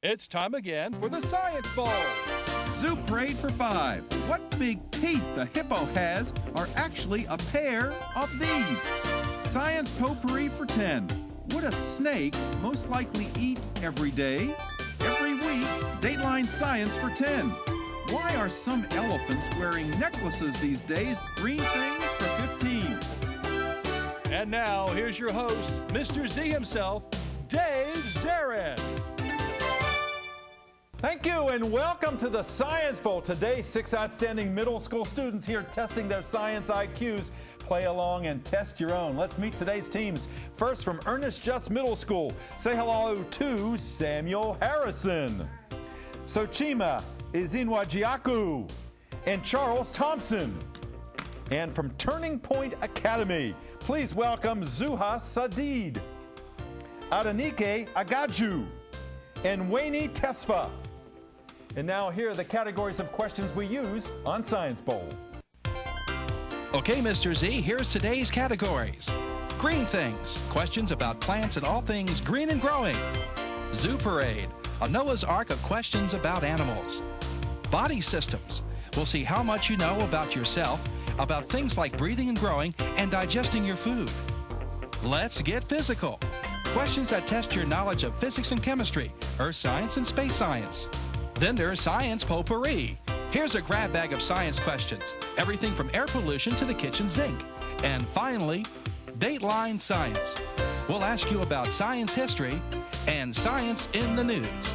It's time again for the Science Bowl. Zoo Parade for 5. What big teeth the hippo has are actually a pair of these. Science Potpourri for 10. Would a snake most likely eat every day? Every week, Dateline Science for 10. Why are some elephants wearing necklaces these days? Green things for 15. And now, here's your host, Mr. Z himself, Dave Zarin. Thank you and welcome to the Science Bowl. Today, 6 outstanding middle school students here testing their science IQs. Play along and test your own. Let's meet today's teams. First, from Ernest Just Middle School, say hello to Samuel Harrison, Sochima Izinwajiaku, and Charles Thompson. And from Turning Point Academy, please welcome Zuha Sadid, Adanike Agaju, and Wayne Tesfa. And now here are the categories of questions we use on Science Bowl. Okay, Mr. Z, here's today's categories. Green things, questions about plants and all things green and growing. Zoo Parade, a Noah's Ark of questions about animals. Body systems, we'll see how much you know about yourself, about things like breathing and growing and digesting your food. Let's get physical. Questions that test your knowledge of physics and chemistry, earth science and space science. Then there's Science Potpourri. Here's a grab bag of science questions, everything from air pollution to the kitchen sink. And finally, Dateline Science. We'll ask you about science history and science in the news.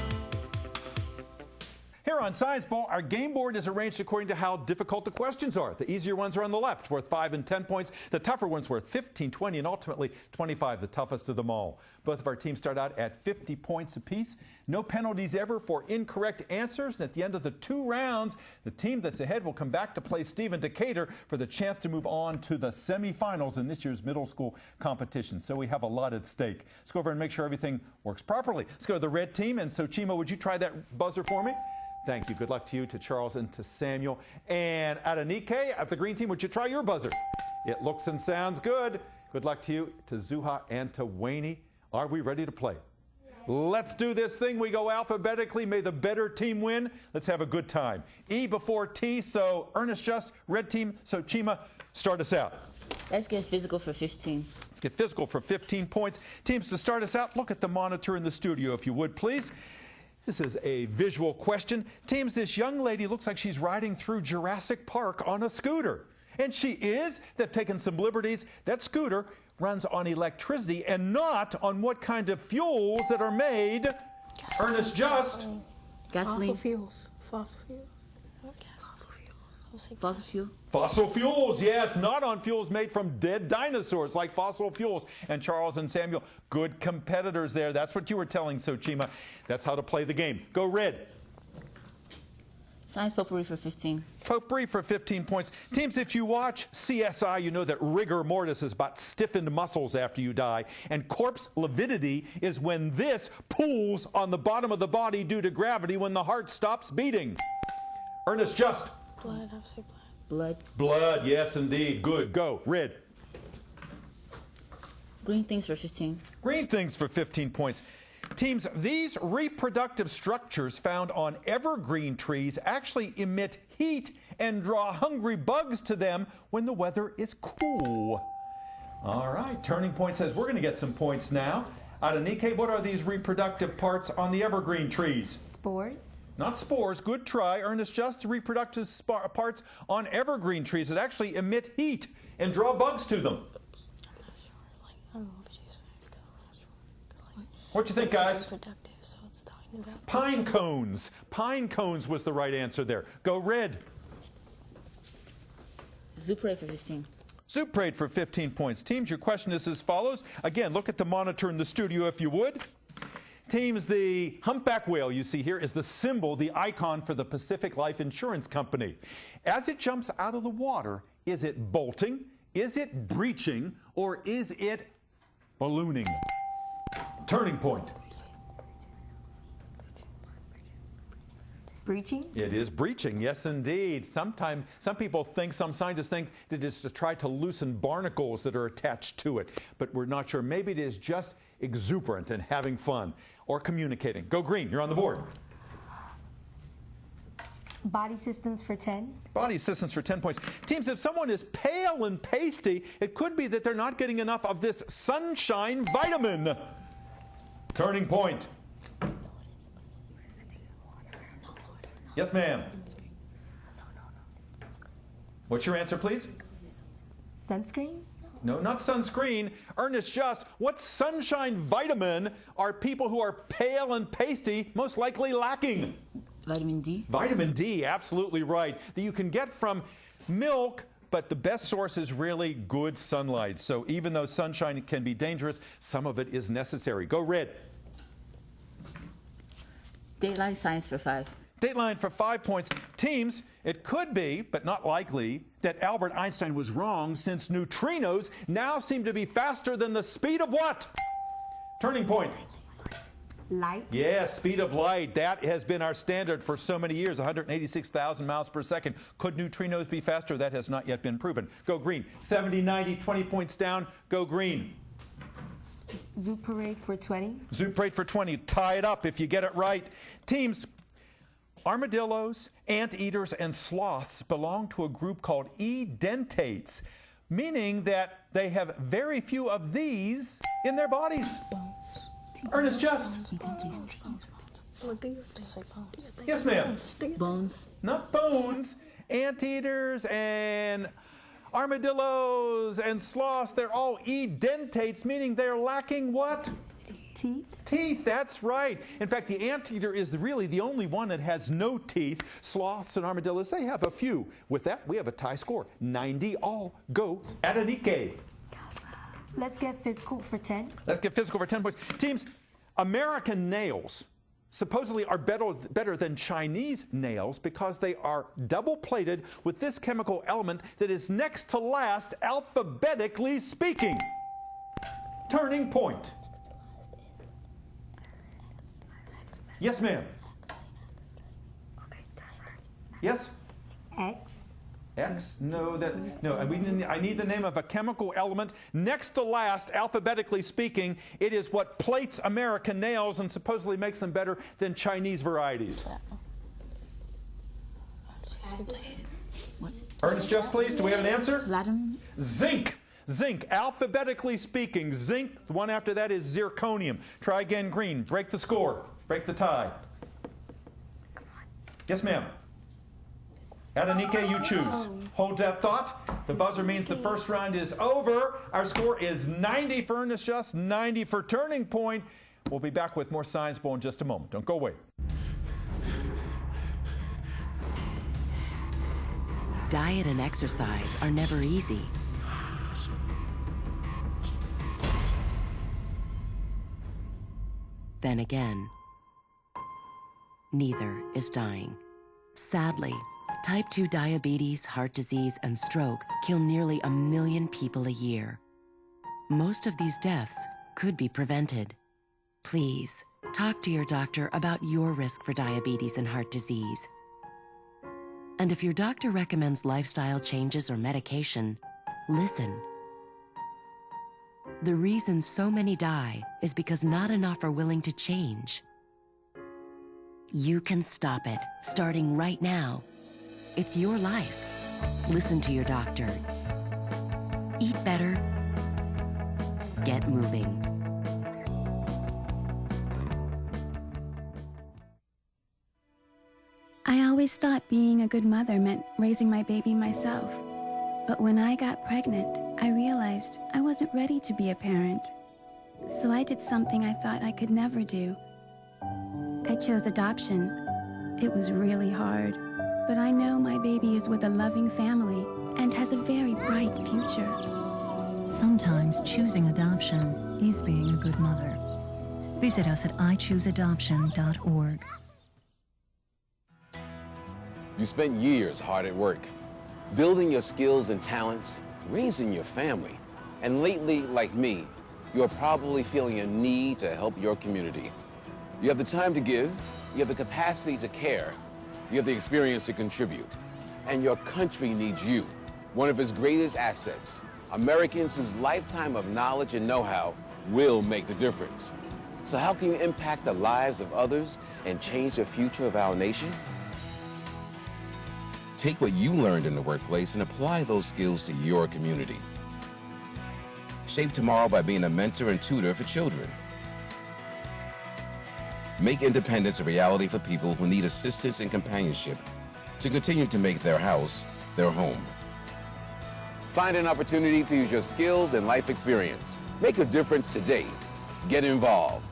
Here on Science Bowl, our game board is arranged according to how difficult the questions are. The easier ones are on the left, worth 5 and 10 points. The tougher ones worth 15, 20, and ultimately 25, the toughest of them all. Both of our teams start out at 50 points apiece. No penalties ever for incorrect answers. And at the end of the 2 rounds, the team that's ahead will come back to play Stephen Decatur for the chance to move on to the semifinals in this year's middle school competition. So we have a lot at stake. Let's go over and make sure everything works properly. Let's go to the red team. And Sochima, would you try that buzzer for me? Thank you. Good luck to you, to Charles, and to Samuel. And Adanike, at the green team, would you try your buzzer? It looks and sounds good. Good luck to you, to Zuha, and to Wayne. Are we ready to play? Yeah. Let's do this thing. We go alphabetically. May the better team win. Let's have a good time. E before T, so Ernest Just, red team. So Chima, start us out. Let's get physical for 15. Let's get physical for 15 points. Teams, to start us out, look at the monitor in the studio, if you would, please. This is a visual question. Teams, this young lady looks like she's riding through Jurassic Park on a scooter. And she is. They've taken some liberties. That scooter runs on electricity and not on what kind of fuels that are made. Gasoline. Ernest Just. Gasoline. Fossil fuels. Fossil fuels. Fossil fuel. Fossil fuels, yes, not on fuels made from dead dinosaurs like fossil fuels. And Charles and Samuel, good competitors there. That's what you were telling Sochima. That's how to play the game. Go red. Science Potpourri for 15. Potpourri for 15 points. Teams, if you watch CSI, you know that rigor mortis is about stiffened muscles after you die. And corpse lividity is when this pools on the bottom of the body due to gravity when the heart stops beating. Ernest Just. Blood, I would say Blood. blood. Blood, yes indeed. Good. Go. Red. Green things for 15. Green things for 15 points. Teams, these reproductive structures found on evergreen trees actually emit heat and draw hungry bugs to them when the weather is cool. All right. Turning Point says we're going to get some points now. Adanike, what are these reproductive parts on the evergreen trees? Spores. Not spores. Good try. Ernest Just, reproductive parts on evergreen trees that actually emit heat and draw bugs to them. I'm not sure. Like, I don't know what you said because I'm not sure. Like, what you think, guys? Reproductive, so it's talking about Pine cones. Pine cones was the right answer there. Go red. Zoo Parade for 15. Zoo Parade for 15 points. Teams, your question is as follows. Again, look at the monitor in the studio if you would. Teams, the humpback whale you see here is the symbol, the icon for the Pacific Life Insurance Company. As it jumps out of the water, is it bolting, is it breaching, or is it ballooning? Turning Point. breaching. It is breaching, yes indeed. Some people think, some scientists think that it's to try to loosen barnacles that are attached to it, but we're not sure. Maybe it is just exuberant and having fun or communicating. Go green. You're on the board. Body systems for 10. Body systems for 10 points. Teams, if someone is pale and pasty, it could be that they're not getting enough of this sunshine vitamin. Turning point. Yes, ma'am. What's your answer, please? Sunscreen? No, not sunscreen. Ernest, just what sunshine vitamin are people who are pale and pasty most likely lacking? Vitamin D. Vitamin D, absolutely right. That you can get from milk, but the best source is really good sunlight. So even though sunshine can be dangerous, some of it is necessary. Go red. Daylight science for 5. Dateline for 5 points. Teams, it could be, but not likely, that Albert Einstein was wrong, since neutrinos now seem to be faster than the speed of what? Turning point. Light? Yes, speed of light. That has been our standard for so many years, 186,000 miles per second. Could neutrinos be faster? That has not yet been proven. Go green. 70, 90, 20 points down. Go green. Zoo parade for 20. Zoo parade for 20. Tie it up if you get it right. Teams, armadillos, anteaters, and sloths belong to a group called edentates, meaning that they have very few of these in their bodies. Ernest, just. Yes, ma'am. Bones. Not bones. Anteaters and armadillos and sloths, they're all edentates, meaning they're lacking what? Teeth? Teeth, that's right. In fact, the anteater is really the only one that has no teeth. Sloths and armadillos, they have a few. With that, we have a tie score. 90 all. Go Adenike. Let's get physical for 10. Let's get physical for 10 points. Teams, American nails supposedly are better than Chinese nails because they are double-plated with this chemical element that is next to last alphabetically speaking. Turning point. Yes, ma'am. Yes? X? X? No, I need the name of a chemical element. Next to last, alphabetically speaking, it is what plates American nails and supposedly makes them better than Chinese varieties. Ernest, just please, do we have an answer? Platinum. Zinc. Zinc, alphabetically speaking, zinc, the one after that is zirconium. Try again, green. Break the score. Break the tie. Yes, ma'am. Adenike, you choose. Hold that thought. The buzzer means the first round is over. Our score is 90 for Ernest Just, 90 for Turning Point. We'll be back with more Science Bowl in just a moment. Don't go away. Diet and exercise are never easy. Then again, neither is dying. Sadly, type 2 diabetes, heart disease, and stroke kill nearly 1 million people a year. Most of these deaths could be prevented. Please, talk to your doctor about your risk for diabetes and heart disease. And if your doctor recommends lifestyle changes or medication, listen. The reason so many die is because not enough are willing to change. You can stop it, starting right now. It's your life. Listen to your doctor. Eat better. Get moving. I always thought being a good mother meant raising my baby myself. But when I got pregnant, I realized I wasn't ready to be a parent. So I did something I thought I could never do. I chose adoption. It was really hard, but I know my baby is with a loving family and has a very bright future. Sometimes choosing adoption is being a good mother. Visit us at ichooseadoption.org. You spent years hard at work, building your skills and talents, raising your family. And lately, like me, you're probably feeling a need to help your community. You have the time to give, you have the capacity to care, you have the experience to contribute. And your country needs you, one of its greatest assets, Americans whose lifetime of knowledge and know-how will make the difference. So how can you impact the lives of others and change the future of our nation? Take what you learned in the workplace and apply those skills to your community. Shape tomorrow by being a mentor and tutor for children. Make independence a reality for people who need assistance and companionship to continue to make their house their home. Find an opportunity to use your skills and life experience. Make a difference today. Get involved.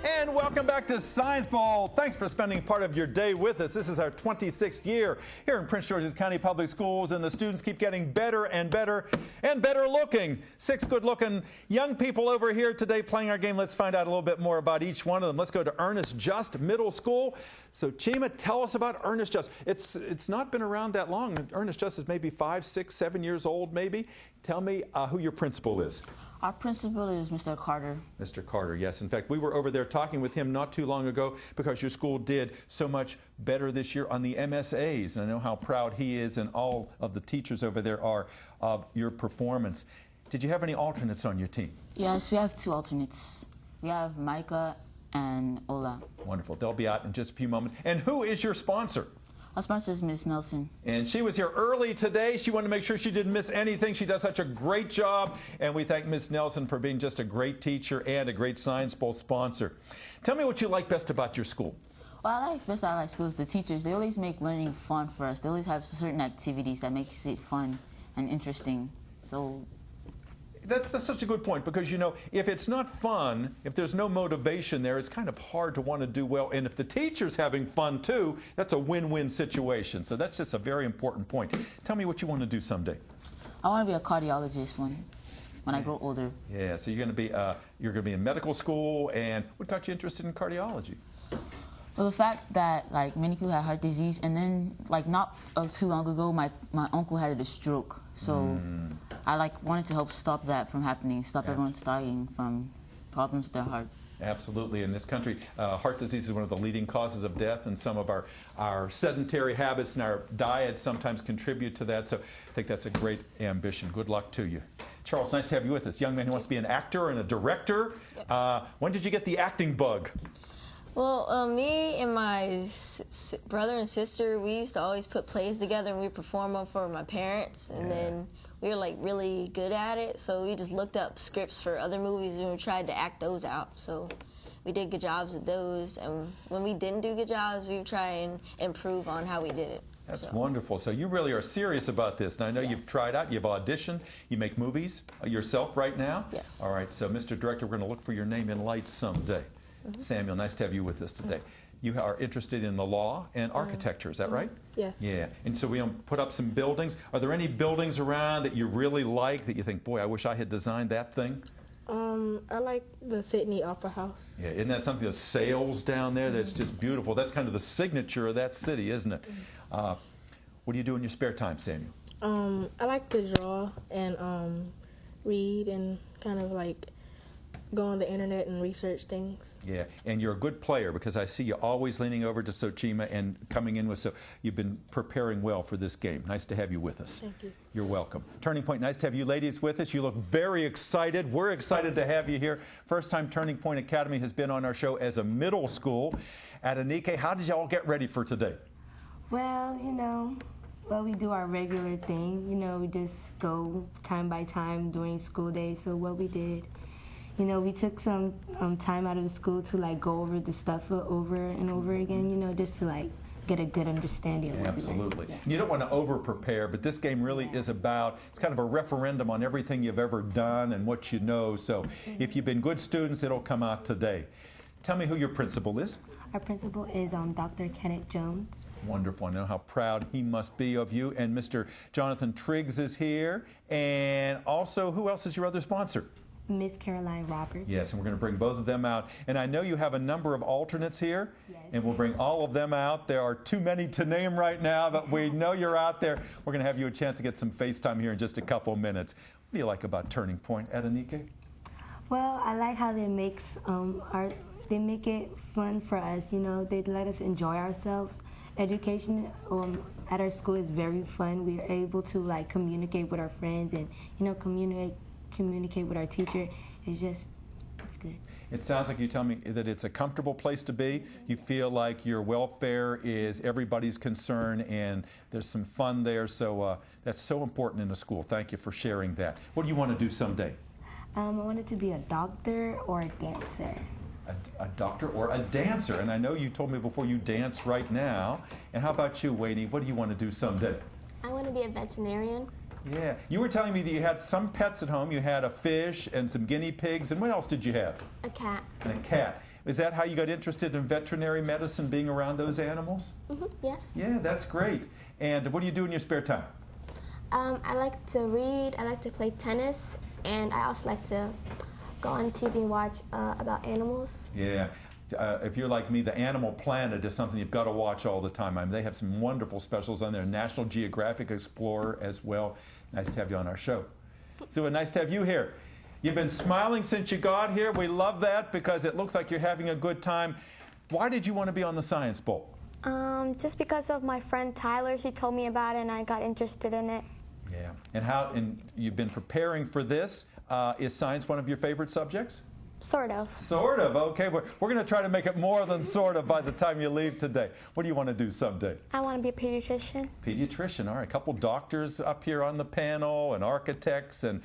And welcome back to Science Bowl. Thanks for spending part of your day with us. This is our 26th year here in Prince George's County Public Schools, and the students keep getting better and better and better looking. 6 good-looking young people over here today playing our game. Let's find out a little bit more about each one of them. Let's go to Ernest Just Middle School. So, Chima, tell us about Ernest Just. It's not been around that long. Ernest Just is maybe 5, 6, 7 years old, maybe. Tell me who your principal is. Our principal is Mr. Carter. Mr. Carter, yes. In fact, we were over there talking with him not too long ago because your school did so much better this year on the MSAs. And I know how proud he is and all of the teachers over there are of your performance. Did you have any alternates on your team? Yes, we have 2 alternates. We have Micah and Ola. Wonderful. They'll be out in just a few moments. And who is your sponsor? Our sponsor is Ms. Nelson. And she was here early today. She wanted to make sure she didn't miss anything. She does such a great job. And we thank Ms. Nelson for being just a great teacher and a great Science Bowl sponsor. Tell me what you like best about your school. What I like best about school is the teachers. They always make learning fun for us. They always have certain activities that makes it fun and interesting. So That's such a good point, because, you know, if it's not fun, if there's no motivation there, it's kind of hard to want to do well. And if the teacher's having fun, too, that's a win-win situation. So that's just a very important point. Tell me what you want to do someday. I want to be a cardiologist when I grow older. Yeah, so you're going to be in medical school. And what got you interested in cardiology? Well, the fact that, like, many people have heart disease, and then, like, not too long ago, my uncle had a stroke. So I wanted to help stop that from happening, stop everyone dying from problems with their heart. Absolutely. In this country, heart disease is one of the leading causes of death, and some of our sedentary habits and our diet sometimes contribute to that. So I think that's a great ambition. Good luck to you. Charles, nice to have you with us. Young man who wants to be an actor and a director. When did you get the acting bug? Well, me and my brother and sister, we used to always put plays together and we perform them for my parents. And then we were like really good at it. So we just looked up scripts for other movies and we tried to act those out. So we did good jobs at those. And when we didn't do good jobs, we would try and improve on how we did it. That's wonderful. So you really are serious about this. And I know you've tried out, you've auditioned, you make movies yourself right now? Yes. All right. So, Mr. Director, we're going to look for your name in lights someday. Samuel, nice to have you with us today. You are interested in the law and architecture, is that right? Yes. Yeah. And so we put up some buildings. Are there any buildings around that you really like, that you think, boy, I wish I had designed that thing? I like the Sydney Opera House. Yeah, isn't that something, the sails down there, that's just beautiful? That's kind of the signature of that city, isn't it? What do you do in your spare time, Samuel? I like to draw and read and kind of like go on the internet and research things. Yeah, and you're a good player, because I see you always leaning over to Sochima and coming in with, so you've been preparing well for this game. Nice to have you with us. Thank you. You're welcome. Turning Point, nice to have you ladies with us. You look very excited. We're excited to have you here. First time Turning Point Academy has been on our show as a middle school. Adenike, how did y'all get ready for today? Well, we do our regular thing. We just go time by time during school days. So what we did, we took some time out of the school to like go over the stuff over and over again, just to like get a good understanding of it. Absolutely. Yeah. You don't want to over-prepare, but this game really is about, it's kind of a referendum on everything you've ever done and what you know. So if you've been good students, it'll come out today. Tell me who your principal is. Our principal is Dr. Kenneth Jones. Wonderful. I know how proud he must be of you. And Mr. Jonathan Triggs is here. And also, who else is your other sponsor? Miss Caroline Roberts. Yes, and we're going to bring both of them out. And I know you have a number of alternates here, and we'll bring all of them out. There are too many to name right now, but we know you're out there. We're going to have you a chance to get some FaceTime here in just a couple of minutes. What do you like about Turning Point, Adenike? Well, I like how they mix art they make it fun for us. You know, they let us enjoy ourselves. Education at our school is very fun. We are able to like communicate with our friends and communicate with our teacher. It's good. It sounds like you tell me that it's a comfortable place to be. You feel like your welfare is everybody's concern and there's some fun there. So that's so important in a school. Thank you for sharing that. What do you want to do someday? I wanted to be a doctor or a dancer. A doctor or a dancer. And I know you told me before you dance right now. And how about you, Wayne? What do you want to do someday? I want to be a veterinarian. Yeah. You were telling me that you had some pets at home. You had a fish and some guinea pigs. And what else did you have? A cat. And a cat. Is that how you got interested in veterinary medicine, being around those animals? Mm-hmm, yes. Yeah, that's great. And what do you do in your spare time? I like to read. I like to play tennis. And I also like to go on TV and watch about animals. Yeah. If you're like me, the Animal Planet is something you've got to watch all the time. I mean, they have some wonderful specials on there. National Geographic Explorer as well. Nice to have you on our show. So nice to have you here. You've been smiling since you got here. We love that because it looks like you're having a good time. Why did you want to be on the Science Bowl? Just because of my friend Tyler. She told me about it and I got interested in it. Yeah. And you've been preparing for this. Is science one of your favorite subjects? Sort of. Sort of. Okay. We're going to try to make it more than sort of by the time you leave today. What do you want to do someday? I want to be a pediatrician. Pediatrician. All right. A couple doctors up here on the panel and architects and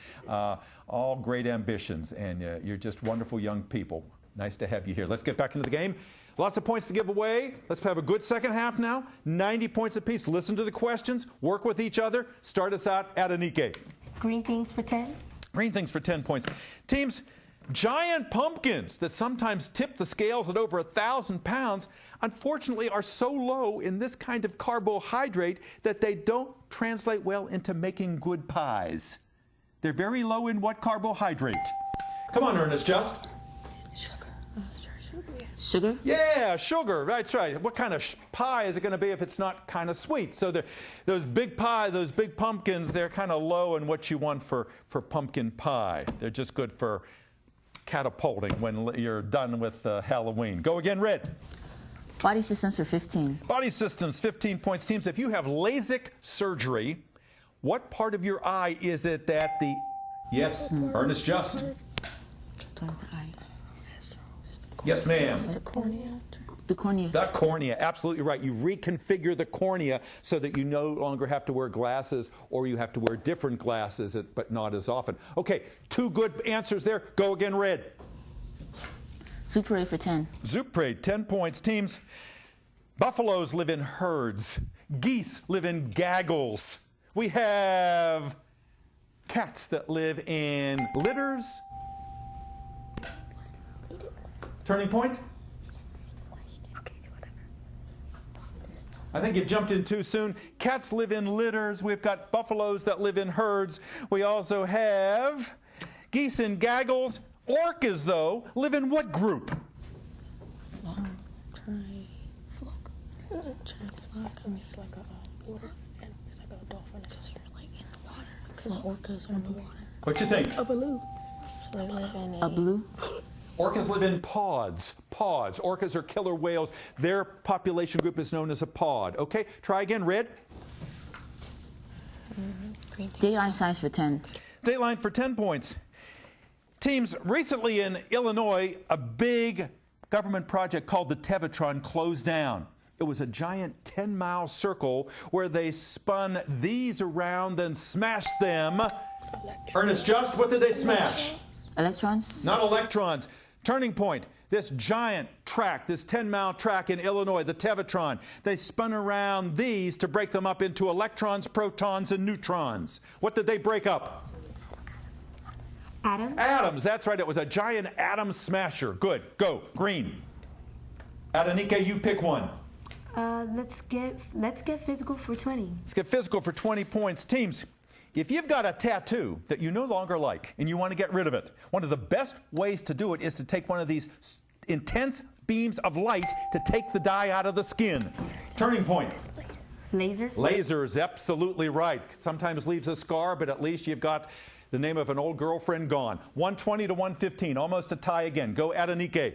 all great ambitions. And you're just wonderful young people. Nice to have you here. Let's get back into the game. Lots of points to give away. Let's have a good second half now. 90 points apiece. Listen to the questions. Work with each other. Start us out at Anike. Green things for 10. Green things for 10 points. Teams, giant pumpkins that sometimes tip the scales at over 1,000 pounds, unfortunately are so low in this kind of carbohydrate that they don't translate well into making good pies. They're very low in what carbohydrate? Come on, Ernest, just. Sugar? Yeah, sugar. That's right. What kind of pie is it going to be if it's not kind of sweet? So those big pumpkins, they're kind of low in what you want for pumpkin pie. They're just good for catapulting when you're done with Halloween. Go again, Red. Body systems for 15. Body systems, 15 points. Teams, if you have LASIK surgery, what part of your eye is it that the... Yes, Ernest, just. Yes, ma'am. The cornea. The cornea. The cornea, absolutely right. You reconfigure the cornea so that you no longer have to wear glasses or you have to wear different glasses, but not as often. Okay, 2 good answers there. Go again, Red. Zoo parade for 10. Zoo parade, 10 points. Teams, buffaloes live in herds. Geese live in gaggles. We have cats that live in litters. Turning point? I think you've jumped in too soon. Cats live in litters. We've got buffaloes that live in herds. We also have geese in gaggles. Orcas, though, live in what group? It's like a water animal. It's like a dolphin. Because they're like in the water. Because orcas are in the water. What you think? A blue. So they live in a blue? Orcas live in pods. Pods. Orcas are killer whales. Their population group is known as a pod. Okay, try again, Red. Dayline science for 10. Dayline for 10 points. Teams, recently in Illinois, a big government project called the Tevatron closed down. It was a giant 10-mile circle where they spun these around and smashed them. Ernest, just what did they smash? Electrons? Not electrons. Turning point. This giant track, this 10-mile track in Illinois, the Tevatron, they spun around these to break them up into electrons, protons, and neutrons. What did they break up? Atoms. Atoms, that's right. It was a giant atom smasher. Good. Go. Green. Adanike, you pick one. Let's get physical for 20. Let's get physical for 20 points. Teams, if you've got a tattoo that you no longer like and you want to get rid of it, one of the best ways to do it is to take one of these intense beams of light to take the dye out of the skin. Turning point. Lasers. Lasers, absolutely right. Sometimes leaves a scar, but at least you've got the name of an old girlfriend gone. 120 to 115, almost a tie again. Go Adanike.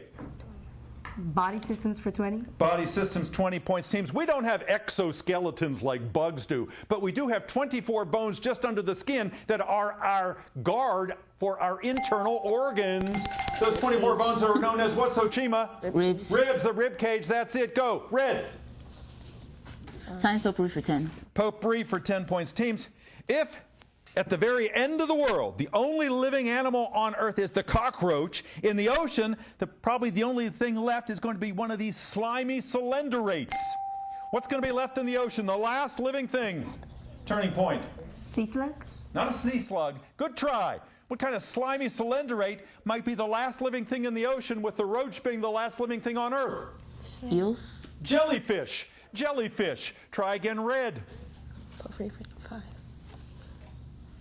Body systems for 20. Body systems, 20 points. Teams, we don't have exoskeletons like bugs do, but we do have 24 bones just under the skin that are our guard for our internal organs. Those 24 bones are known as what, Sochima? Ribs. Ribs, the rib cage, that's it. Go. Red. Science potpourri for 10. Potpourri for 10 points. Teams, if at the very end of the world, the only living animal on Earth is the cockroach, in the ocean, probably the only thing left is going to be one of these slimy cylinderates. What's going to be left in the ocean? The last living thing. Turning point. Sea slug? Not a sea slug. Good try. What kind of slimy cylinderate might be the last living thing in the ocean, with the roach being the last living thing on Earth? Eels. Jellyfish. Jellyfish. Try again, red. Potpourri for 5.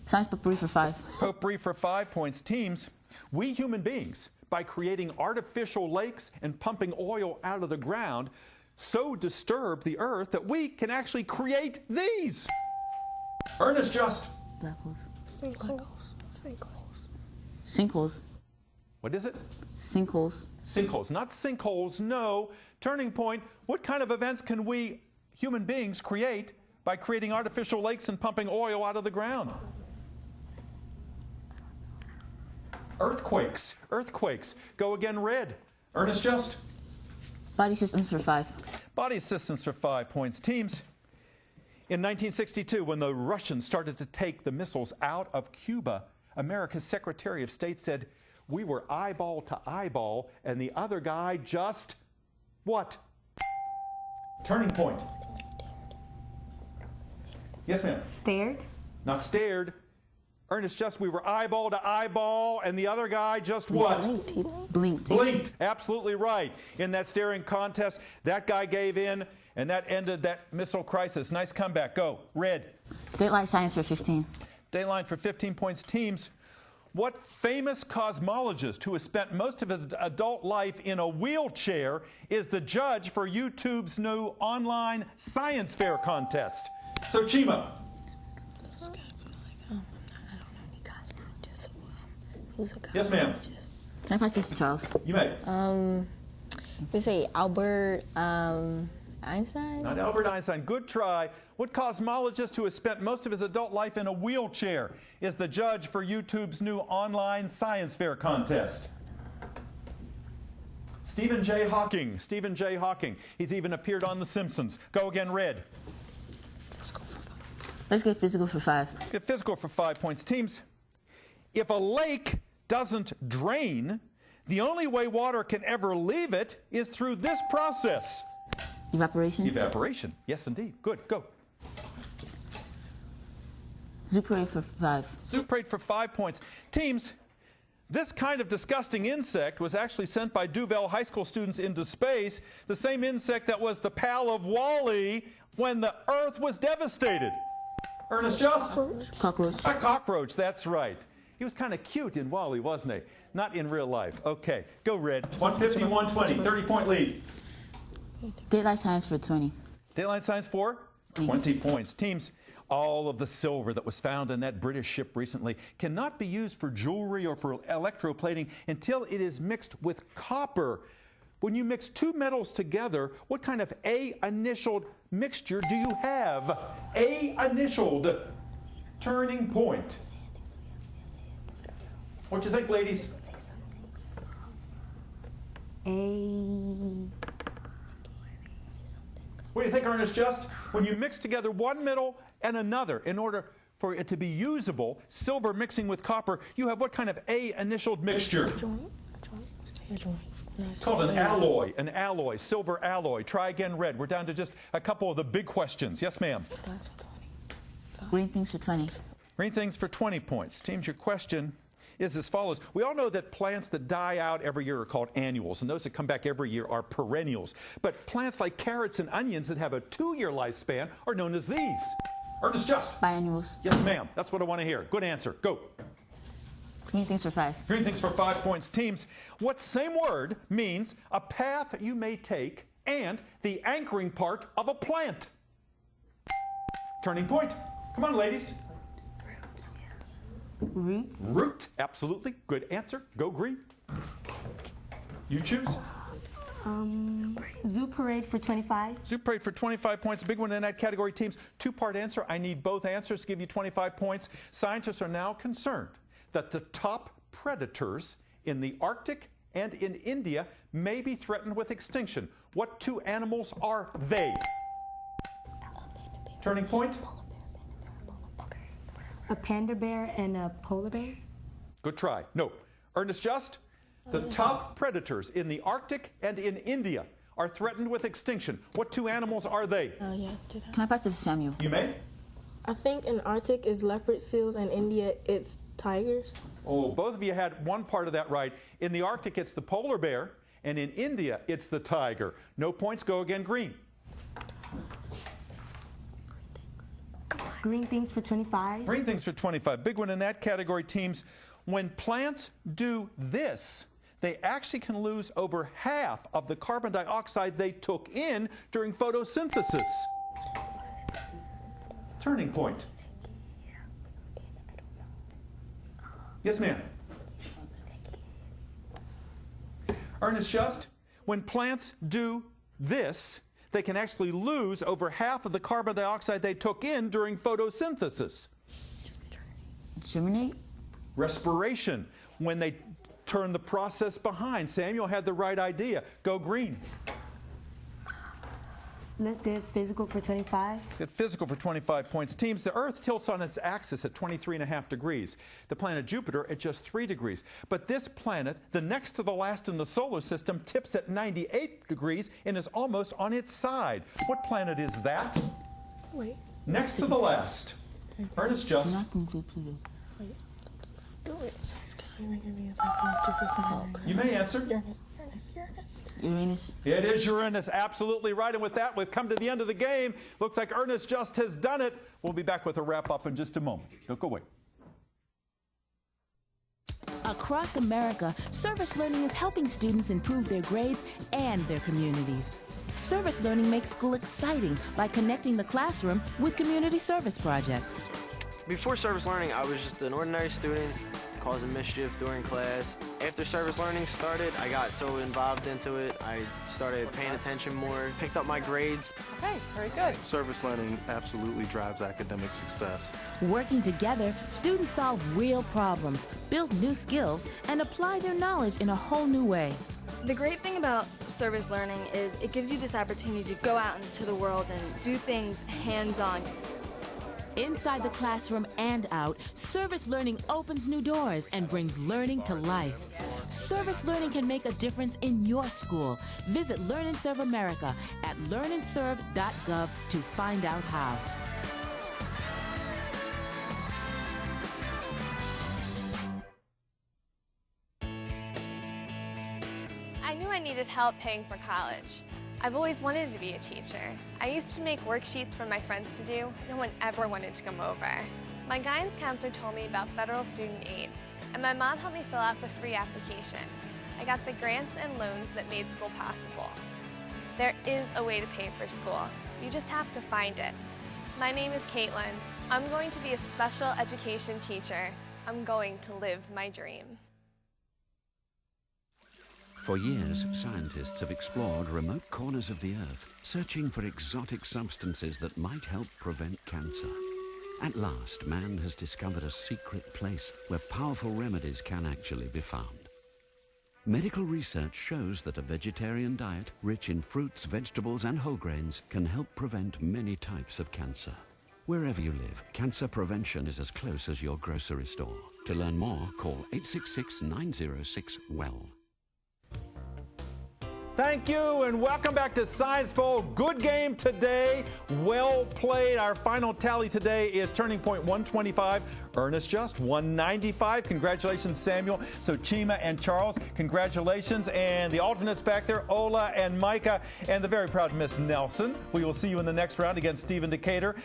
Science potpourri for 5. Potpourri for 5 points. Teams, we human beings, by creating artificial lakes and pumping oil out of the ground, so disturb the earth that we can actually create these. Ernest, just. Black holes. Sinkholes. Sinkholes. What is it? Sinkholes. Sinkholes. Not sinkholes, no. Turning point. What kind of events can we human beings create by creating artificial lakes and pumping oil out of the ground? Earthquakes. Earthquakes. Go again, red. Ernest, just. Body systems for 5. Body systems for 5 points. Teams, in 1962, when the Russians started to take the missiles out of Cuba, America's Secretary of State said, we were eyeball to eyeball, and the other guy just, what? Turning point. Yes, ma'am. Stared? Not stared. Ernest, just, we were eyeball to eyeball, and the other guy just what? Blinked. Blinked. Absolutely right. In that staring contest, that guy gave in, and that ended that missile crisis. Nice comeback. Go. Red. Daylight science for 15. Daylight for 15 points. Teams, what famous cosmologist who has spent most of his adult life in a wheelchair is the judge for YouTube's new online science fair contest? So, Chima. Yes, ma'am. Can I pass this to Charles? You may. We say Albert Einstein? Not Albert Einstein. Good try. What cosmologist who has spent most of his adult life in a wheelchair is the judge for YouTube's new online science fair contest? Stephen J. Hawking. Stephen J. Hawking. He's even appeared on The Simpsons. Go again, red. Let's get physical for 5. Get physical for 5 points. Teams, if a lake doesn't drain, the only way water can ever leave it is through this process. Evaporation. Evaporation. Yes, indeed. Good. Go. Zoo parade for 5. Zoo parade for 5 points. Teams, this kind of disgusting insect was actually sent by Duval High School students into space, the same insect that was the pal of Wall-E when the Earth was devastated. Ernest, just? Cockroach. A cockroach, that's right. He was kind of cute in Wall-E, wasn't he? Not in real life. Okay, go red. 150, 120, 30-point lead. Daylight science for 20. Daylight science for 20 points. Teams, all of the silver that was found in that British ship recently cannot be used for jewelry or for electroplating until it is mixed with copper. When you mix two metals together, what kind of A-initialed mixture do you have? A-initialed. Turning point. What do you think, ladies? What do you think, Ernest, just? When you mix together one metal and another in order for it to be usable, silver mixing with copper, you have what kind of A-initialed mixture? It's called an alloy, silver alloy. Try again, red. We're down to just a couple of the big questions. Yes, ma'am. Green things for 20. Green things for 20 points. Teams, your question is as follows. We all know that plants that die out every year are called annuals, and those that come back every year are perennials. But plants like carrots and onions that have a 2-year lifespan are known as these. Ernest, just. Biannuals. Yes, ma'am. That's what I want to hear. Good answer. Go. Green things for 5. Green things for 5 points. Teams, what same word means a path you may take and the anchoring part of a plant? Turning point. Come on, ladies. Roots. Root. Absolutely. Good answer. Go green. You choose. Zoo Parade for 25. Zoo Parade for 25 points. Big one in that category. Teams, two-part answer. I need both answers to give you 25 points. Scientists are now concerned that the top predators in the Arctic and in India may be threatened with extinction. What two animals are they? Turning point? A panda bear and a polar bear. Good try. No. Ernest Just? The top predators in the Arctic and in India are threatened with extinction. What two animals are they? Can I pass this to Samuel? You may. I think in Arctic is leopard seals, and India it's tigers. Oh, both of you had one part of that right. In the Arctic, it's the polar bear, and in India, it's the tiger. No points. Go again, green. Green things for 25. Green things for 25. Big one in that category, teams. When plants do this, they actually can lose over half of the carbon dioxide they took in during photosynthesis. Turning point. Yes, ma'am. Ernest Just, when plants do this, they can actually lose over half of the carbon dioxide they took in during photosynthesis. Germinate? Respiration, when they turn the process behind. Samuel had the right idea. Go green. Let's get physical for 25. Let's get physical for 25 points. Teams, the Earth tilts on its axis at 23.5 degrees. The planet Jupiter at just 3 degrees. But this planet, the next to the last in the solar system, tips at 98 degrees and is almost on its side. What planet is that? Wait. Next to the last. Ernest Just. Not include Pluto. You may answer. Uranus. It is Uranus, absolutely right. And with that, we've come to the end of the game. Looks like Ernest Just has done it. We'll be back with a wrap-up in just a moment. Don't go away. Across America, service learning is helping students improve their grades and their communities. Service learning makes school exciting by connecting the classroom with community service projects. Before service learning, I was just an ordinary student causing mischief during class. After service learning started, I got so involved into it, I started paying attention more, picked up my grades. Okay, very good. Service learning absolutely drives academic success. Working together, students solve real problems, build new skills, and apply their knowledge in a whole new way. The great thing about service learning is it gives you this opportunity to go out into the world and do things hands-on. Inside the classroom and out, service learning opens new doors and brings learning to life. Service learning can make a difference in your school. Visit Learn and Serve America at learnandserve.gov to find out how. I knew I needed help paying for college. I've always wanted to be a teacher. I used to make worksheets for my friends to do. No one ever wanted to come over. My guidance counselor told me about federal student aid, and my mom helped me fill out the free application. I got the grants and loans that made school possible. There is a way to pay for school. You just have to find it. My name is Caitlin. I'm going to be a special education teacher. I'm going to live my dream. For years, scientists have explored remote corners of the Earth, searching for exotic substances that might help prevent cancer. At last, man has discovered a secret place where powerful remedies can actually be found. Medical research shows that a vegetarian diet, rich in fruits, vegetables, and whole grains, can help prevent many types of cancer. Wherever you live, cancer prevention is as close as your grocery store. To learn more, call 866-906-WELL. Thank you, and welcome back to Science Bowl. Good game today. Well played. Our final tally today is Turning Point 125. Ernest Just 195. Congratulations, Samuel, Sochima, and Charles. Congratulations. And the alternates back there, Ola and Micah, and the very proud Miss Nelson. We will see you in the next round against Stephen Decatur.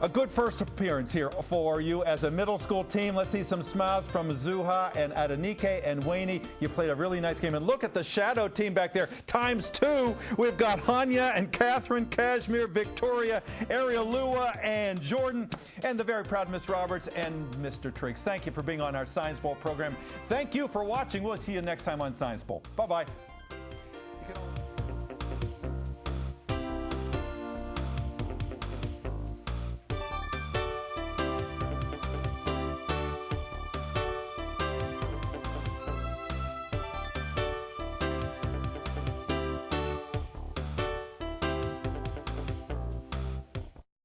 A good first appearance here for you as a middle school team. Let's see some smiles from Zuha and Adenike and Wayne. You played a really nice game. And look at the shadow team back there, ×2. We've got Hanya and Catherine, Kashmir, Victoria, Arielua, and Jordan, and the very proud Miss Roberts and Mr. Triggs. Thank you for being on our Science Bowl program. Thank you for watching. We'll see you next time on Science Bowl. Bye-bye.